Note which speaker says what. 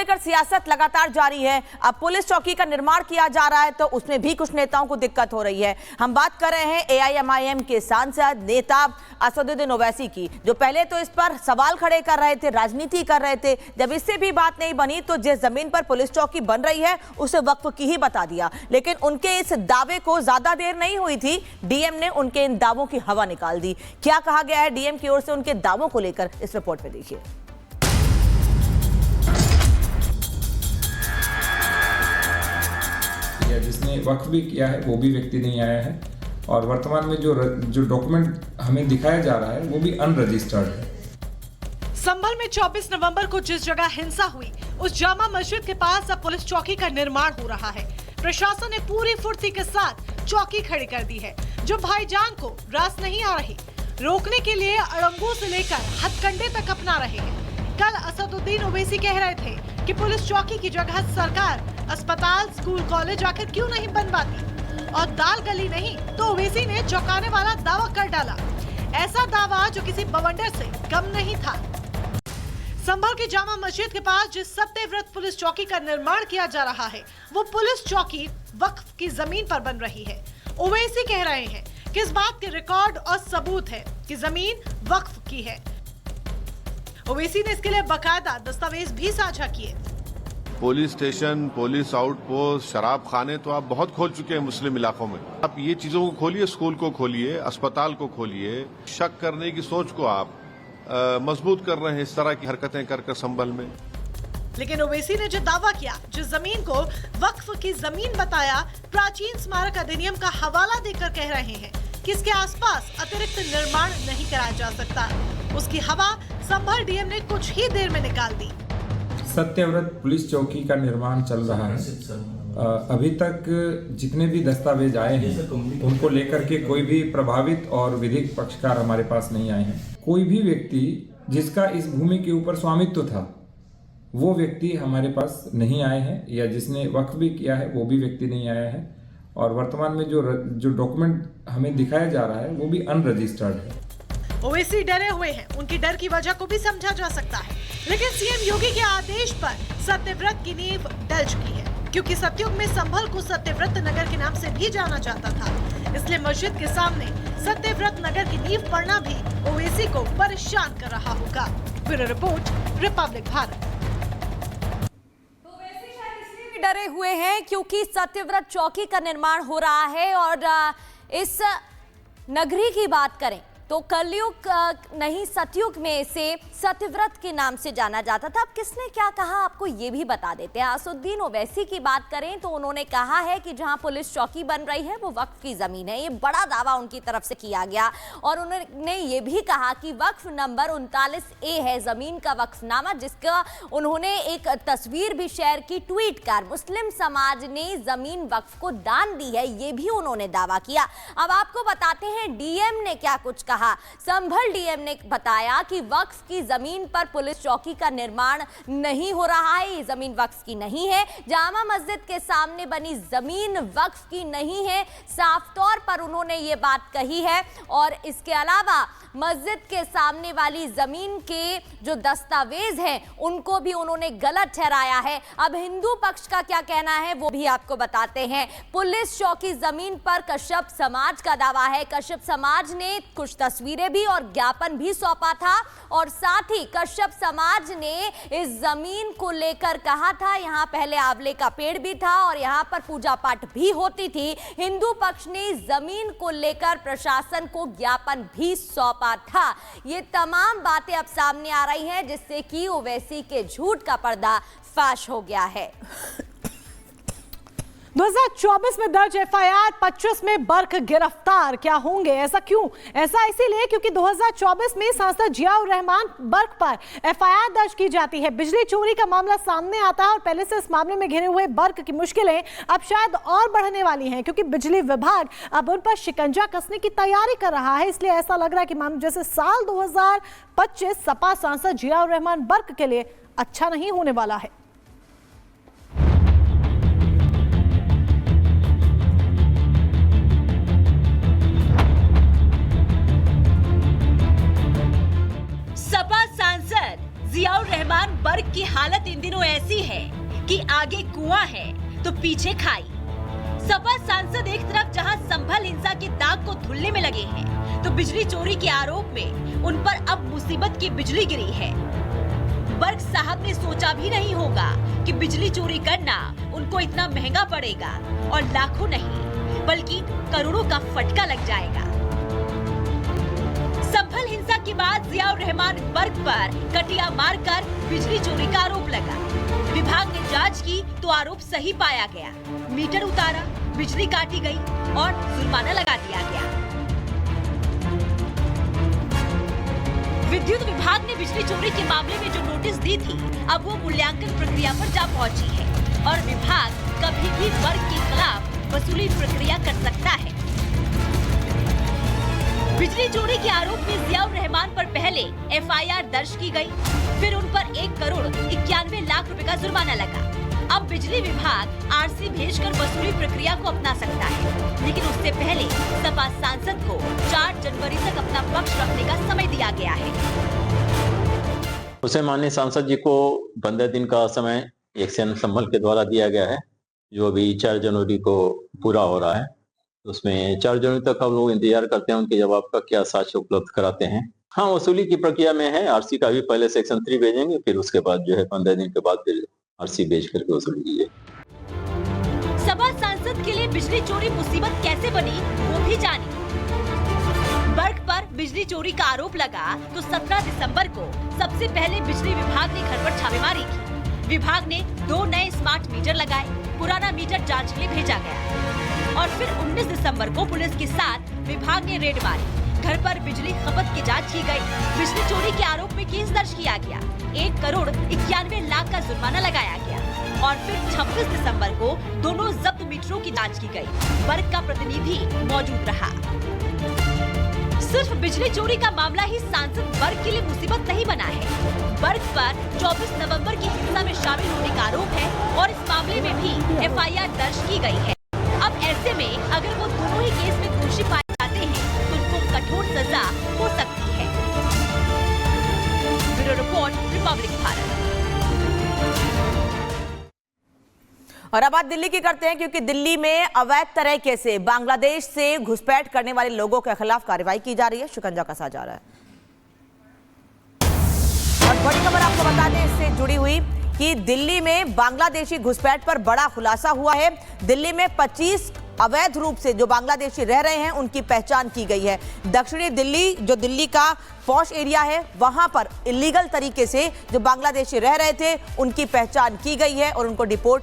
Speaker 1: लेकर सियासत लगातार जारी है। अब पुलिस चौकी का निर्माण किया जा रहा है तो उसमें भी कुछ नेताओं को दिक्कत हो रही है। हम बात कर रहे हैं एआईएमआईएम के सांसद नेता असदुद्दीन ओवैसी की, जो पहले तो इस पर सवाल खड़े कर रहे थे, राजनीति कर रहे थे। जब इससे भी बात नहीं बनी तो जिस जमीन पर पुलिस चौकी बन रही है उसे वक्फ की ही बता दिया। लेकिन उनके इस दावे को ज्यादा देर नहीं हुई थी, डीएम ने उनके इन दावों की हवा निकाल दी। क्या कहा गया है डीएम की ओर से उनके दावों को लेकर, इस रिपोर्ट में देखिए।
Speaker 2: जिसने वक्फ भी किया है वो भी व्यक्ति नहीं आया है, और वर्तमान में जो डॉक्यूमेंट हमें दिखाया जा रहा है वो भी अनरजिस्टर्ड है।
Speaker 3: संभल में 24 नवंबर को जिस जगह हिंसा हुई उस जामा मस्जिद के पास अब पुलिस चौकी का निर्माण हो रहा है। प्रशासन ने पूरी फुर्ती के साथ चौकी खड़ी कर दी है, जो भाईजान को रास नहीं आ रही। रोकने के लिए अड़ंगों से लेकर हथकंडे तक अपना रहे हैं। कल असदुद्दीन ओवैसी कह रहे थे कि पुलिस चौकी की जगह सरकार अस्पताल, स्कूल, कॉलेज आकर क्यों नहीं बनवाती, और दाल गली नहीं तो ओवैसी ने चौंकाने वाला दावा कर डाला। ऐसा दावा जो किसी बवंडर से कम नहीं था। संभल की जामा मस्जिद के पास जिस सत्यव्रत पुलिस चौकी का निर्माण किया जा रहा है वो पुलिस चौकी वक्फ की जमीन पर बन रही है। ओवैसी कह रहे हैं कि इस बात के रिकॉर्ड और सबूत है कि जमीन वक्फ की है। ओवैसी ने इसके लिए बकायदा दस्तावेज भी साझा किए।
Speaker 4: पुलिस स्टेशन, पुलिस आउटपोस्ट, शराब खाने तो आप बहुत खोल चुके हैं मुस्लिम इलाकों में। आप ये चीजों को खोलिए, स्कूल को खोलिए, अस्पताल को खोलिए। शक करने की सोच को आप मजबूत कर रहे हैं इस तरह की हरकतें कर संभल में।
Speaker 3: लेकिन ओवैसी ने जो दावा किया, जिस जमीन को वक्फ की जमीन बताया, प्राचीन स्मारक अधिनियम का हवाला देकर कह रहे हैं कि इसके आसपास अतिरिक्त निर्माण नहीं कराया जा सकता। उसकी हवा संभल डीएम ने कुछ ही देर में निकाल दी।
Speaker 2: सत्यव्रत पुलिस चौकी का निर्माण चल रहा है। अभी तक जितने भी दस्तावेज आए हैं उनको लेकर के कोई भी प्रभावित और विधिक पक्षकार हमारे पास नहीं आए हैं। कोई भी व्यक्ति जिसका इस भूमि के ऊपर स्वामित्व था वो व्यक्ति हमारे पास नहीं आए हैं, या जिसने वक्फ भी किया है वो भी व्यक्ति नहीं आया है। और वर्तमान में जो डॉक्यूमेंट हमें दिखाया जा रहा है वो भी अनरजिस्टर्ड है।
Speaker 3: ओवैसी डरे हुए हैं, उनकी डर की वजह को भी समझा जा सकता है। लेकिन सीएम योगी के आदेश पर सत्यव्रत की नींव डल चुकी है, क्योंकि सतयुग में संभल को सत्यव्रत नगर के नाम से भी जाना जाता था। इसलिए मस्जिद के सामने सत्यव्रत नगर की नींव पड़ना भी ओवैसी को परेशान कर रहा होगा। Bureau report, Republic Bharat.
Speaker 1: Owaisi शायद इसलिए भी डरे हुए हैं क्योंकि सत्यव्रत चौकी का निर्माण हो रहा है, और इस नगरी की बात करें तो कलयुग नहीं सतयुग में इसे सत्यव्रत के नाम से जाना जाता था। अब किसने क्या कहा आपको ये भी बता देते हैं। असदुद्दीन ओवैसी की बात करें तो उन्होंने कहा है कि जहां पुलिस चौकी बन रही है वो वक्फ की जमीन है। ये बड़ा दावा उनकी तरफ से किया गया, और उन्होंने ये भी कहा कि वक्फ नंबर 39A है जमीन का वक्फनामा, जिसका उन्होंने एक तस्वीर भी शेयर की ट्वीट कर। मुस्लिम समाज ने जमीन वक्फ को दान दी है, ये भी उन्होंने दावा किया। अब आपको बताते हैं डीएम ने क्या कुछ कहा। संभल डीएम ने बताया कि वक्फ की जमीन पर पुलिस चौकी का निर्माण नहीं हो रहा है, ये जमीन वक्फ की नहीं है। जामा मस्जिद के सामने बनी जमीन वक्फ की नहीं है, साफ तौर पर उन्होंने ये बात कही है। और इसके अलावा मस्जिद के सामने वाली जमीन के जो दस्तावेज हैं उनको भी उन्होंने गलत ठहराया है। अब हिंदू पक्ष का क्या कहना है वो भी आपको बताते हैं। पुलिस चौकी जमीन पर कश्यप समाज का दावा है। कश्यप समाज ने कुछ तस्वीरें भी और ज्ञापन भी सौंपा था, और साथ ही कश्यप समाज ने इस जमीन को लेकर कहा था यहाँ पहले आंवले का पेड़ भी था और यहाँ पर पूजा पाठ भी होती थी। हिंदू पक्ष ने जमीन को लेकर प्रशासन को ज्ञापन भी सौंपा था। ये तमाम बातें अब सामने आ रही हैं, जिससे कि ओवैसी के झूठ का पर्दा फाश हो गया है।
Speaker 3: 2024 में दर्ज एफआईआर, 25 में बर्क गिरफ्तार। क्या होंगे? ऐसा क्यों? ऐसा इसीलिए क्योंकि 2024 में सांसद जियाउर रहमान बर्क पर एफआईआर दर्ज की जाती है। बिजली चोरी का मामला सामने आता है और पहले से इस मामले में घिरे हुए बर्क की मुश्किलें अब शायद और बढ़ने वाली हैं, क्योंकि बिजली विभाग अब उन पर शिकंजा कसने की तैयारी कर रहा है। इसलिए ऐसा लग रहा है कि मामला जैसे साल 2025 सपा सांसद जियाउर रहमान बर्क के लिए अच्छा नहीं होने वाला है।
Speaker 5: सपा सांसद जियाउर रहमान रहमान बर्ग की हालत इन दिनों ऐसी है कि आगे कुआं है तो पीछे खाई। सपा सांसद एक तरफ जहां संभल हिंसा के दाग को धुलने में लगे हैं, तो बिजली चोरी के आरोप में उन पर अब मुसीबत की बिजली गिरी है। बर्ग साहब ने सोचा भी नहीं होगा कि बिजली चोरी करना उनको इतना महंगा पड़ेगा और लाखों नहीं बल्कि करोड़ों का फटका लग जाएगा। संभल हिंसा के बाद जियाउर रहमान बर्ग पर कटिया मारकर बिजली चोरी का आरोप लगा। विभाग ने जांच की तो आरोप सही पाया गया। मीटर उतारा, बिजली काटी गई और जुर्माना लगा दिया गया। विद्युत विभाग ने बिजली चोरी के मामले में जो नोटिस दी थी, अब वो मूल्यांकन प्रक्रिया पर जा पहुंची है और विभाग कभी भी बर्ग के खिलाफ वसूली प्रक्रिया कर सकता है। बिजली चोरी के आरोप में जियाउर रहमान पर पहले एफआईआर दर्ज की गई, फिर उन पर 1 करोड़ 91 लाख रुपए का जुर्माना लगा। अब बिजली विभाग आरसी भेजकर वसूली प्रक्रिया को अपना सकता है, लेकिन उससे पहले सपा सांसद को 4 जनवरी तक अपना पक्ष रखने का समय दिया गया है।
Speaker 6: उसे माननीय सांसद जी को 15 दिन का समय एक्शन संभल के द्वारा दिया गया है, जो अभी 4 जनवरी को पूरा हो रहा है। उसमें 4 जनवरी तक हम लोग इंतजार करते हैं उनके जवाब का, क्या साक्ष्य उपलब्ध कराते हैं। हाँ, वसूली की प्रक्रिया में है। आरसी का भी पहले सेक्शन 3 भेजेंगे, फिर उसके बाद जो है 15 दिन के बाद फिर आरसी भेज करके वसूली कीजिए।
Speaker 5: सपा सांसद के लिए बिजली चोरी मुसीबत कैसे बनी वो भी जानिए। बर्ग पर बिजली चोरी का आरोप लगा तो 17 दिसंबर को सबसे पहले बिजली विभाग ने घर पर छापेमारी की। विभाग ने 2 नए स्मार्ट मीटर लगाए, पुराना मीटर जांच के लिए भेजा गया और फिर 19 दिसंबर को पुलिस के साथ विभाग ने रेड मारी। घर पर बिजली खपत की जांच की गई। बिजली चोरी के आरोप में केस दर्ज किया गया। 1 करोड़ 91 लाख का जुर्माना लगाया गया और फिर 26 दिसंबर को दोनों जब्त मीटरों की जांच की गई। बर्ग का प्रतिनिधि मौजूद रहा। सिर्फ बिजली चोरी का मामला ही सांसद बर्ग के लिए मुसीबत नहीं बना है। बर्ग पर 24 नवंबर की हिंसा में शामिल होने का आरोप है और इस मामले में भी एफआईआर दर्ज की गई है। अब ऐसे में अगर वो दोनों ही केस में दोषी पाए जाते हैं तो उनको कठोर सजा हो सकती है। Bureau report, Republic Bharat.
Speaker 7: और अब बात दिल्ली की करते हैं, क्योंकि दिल्ली में अवैध तरीके से बांग्लादेश से घुसपैठ करने वाले लोगों के खिलाफ कार्रवाई की जा रही है, शिकंजा कसा जा रहा है। और बड़ी खबर आपको बता दें इससे जुड़ी हुई कि दिल्ली में बांग्लादेशी घुसपैठ पर बड़ा खुलासा हुआ है। दिल्ली में 25 अवैध रूप से जो बांग्लादेशी रह रहे हैं उनकी पहचान की गई है। दक्षिणी दिल्ली, जो दिल्ली का पॉश एरिया है, वहां पर इलीगल तरीके से जो बांग्लादेशी रह रहे थे उनकी पहचान की गई है और उनको डिपोर्ट